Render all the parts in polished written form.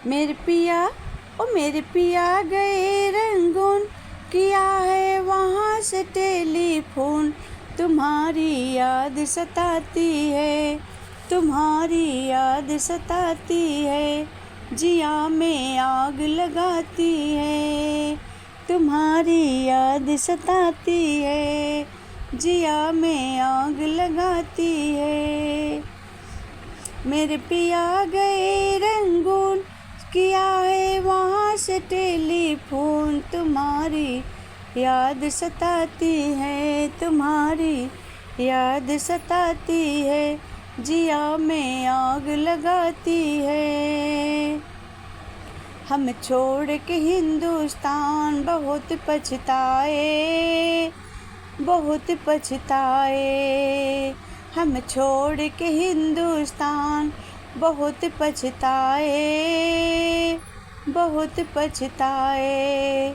मेरे पिया ओ मेरे पिया गए रंगून, किया है वहाँ से टेलीफोन। तुम्हारी याद सताती है, तुम्हारी याद सताती है, जिया में आग लगाती है। तुम्हारी याद सताती है, जिया में आग लगाती है। मेरे पिया गए रंगून, किया है वहाँ से टेलीफोन। तुम्हारी याद सताती है, तुम्हारी याद सताती है, जिया में आग लगाती है। हम छोड़ के हिंदुस्तान बहुत पछताए, बहुत पछताए। हम छोड़ के हिंदुस्तान बहुत पछताए, बहुत पछताए।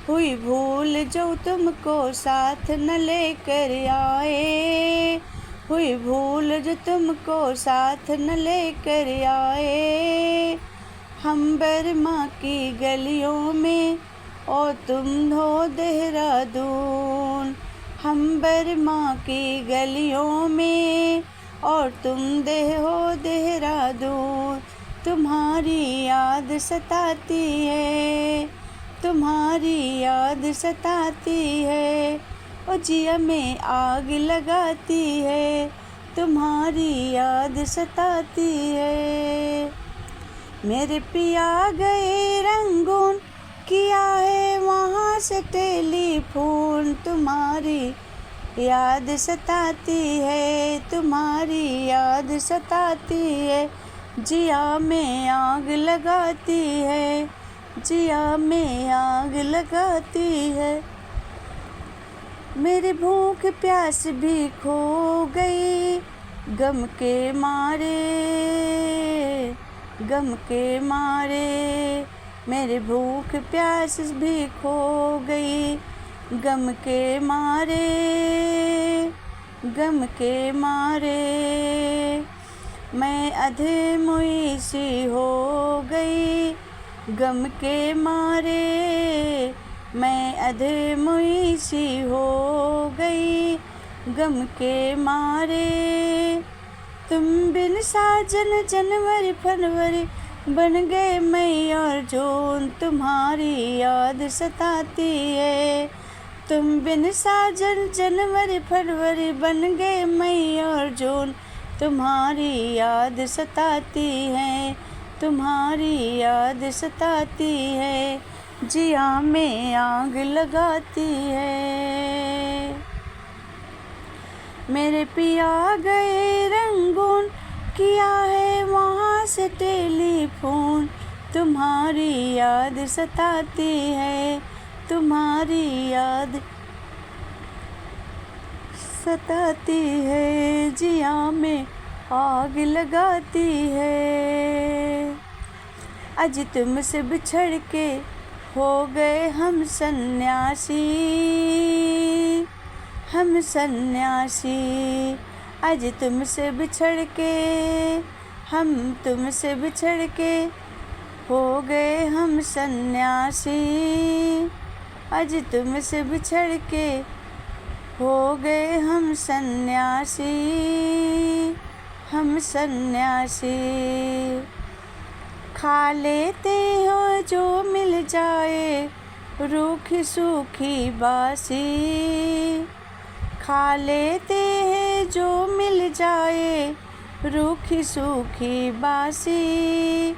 हुई भूल जो तुमको साथ न लेकर आए, हुई भूल जो तुमको साथ न लेकर आए। हम बर्मा की गलियों में और तुम हो देहरादून। हम बर्मा की गलियों में और तुम हो देहरादून। तुम्हारी याद सताती है, तुम्हारी याद सताती है, ओ जिया में आग लगाती है। तुम्हारी याद सताती है। मेरे पिया गए रंगून, किया है वहाँ से टेलीफोन। तुम्हारी याद सताती है, तुम्हारी याद सताती है, जिया में आग लगाती है, जिया में आग लगाती है। मेरी भूख प्यास भी खो गई गम के मारे, गम के मारे। मेरी भूख प्यास भी खो गई गम के मारे, गम के मारे। मैं अधमुई सी हो गई गम के मारे, मैं अधमुई सी हो गई गम के मारे। तुम बिन साजन जनवरी फरवरी बन गए मई और जून। तुम्हारी याद सताती है, तुम बिन साजन जनवरी फरवरी बन गए मई और जून। तुम्हारी याद सताती है, तुम्हारी याद सताती है, जिया में आग लगाती है। मेरे पिया गए रंगून, किया है वहाँ से टेलीफोन। तुम्हारी याद सताती है, तुम्हारी याद सताती है, जिया में आग लगाती है। आज तुमसे बिछड़ के हो गए हम सन्यासी, हम सन्यासी। आज तुमसे बिछड़ के, हम तुमसे बिछड़ के हो गए हम सन्यासी। आज तुमसे बिछड़ के हो गए हम सन्यासी, हम सन्यासी। खा लेते हो जो मिल जाए रूखी सूखी बासी, खा लेते हैं जो मिल जाए रूखी सूखी बासी।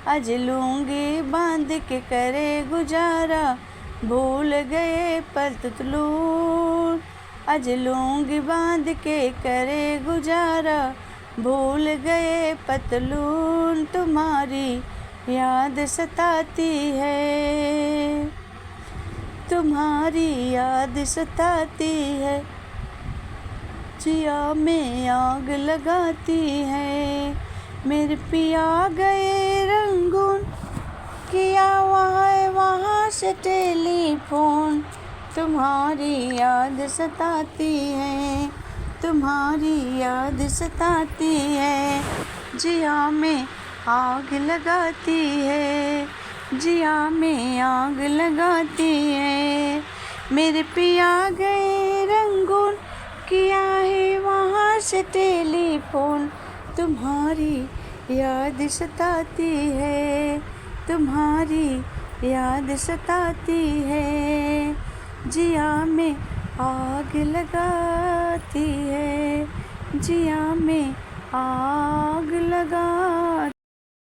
आज लूंगी बांध के करे गुजारा, भूल गए पतलून। आज लूंगी बांध के करे गुजारा, भूल गए पतलून। तुम्हारी याद सताती है, तुम्हारी याद सताती है, जिया में आग लगाती है। मेरे पिया गए रंगून, किया वहाँ से टेलीफोन। तुम्हारी याद सताती है, तुम्हारी याद सताती है, जिया में आग लगाती है, जिया में आग लगाती है। मेरे पिया गए रंगून, किया है वहाँ से टेलीफोन। तुम्हारी याद सताती है, तुम्हारी याद सताती है। जिया में आग लगाती है, जिया में आग लगाती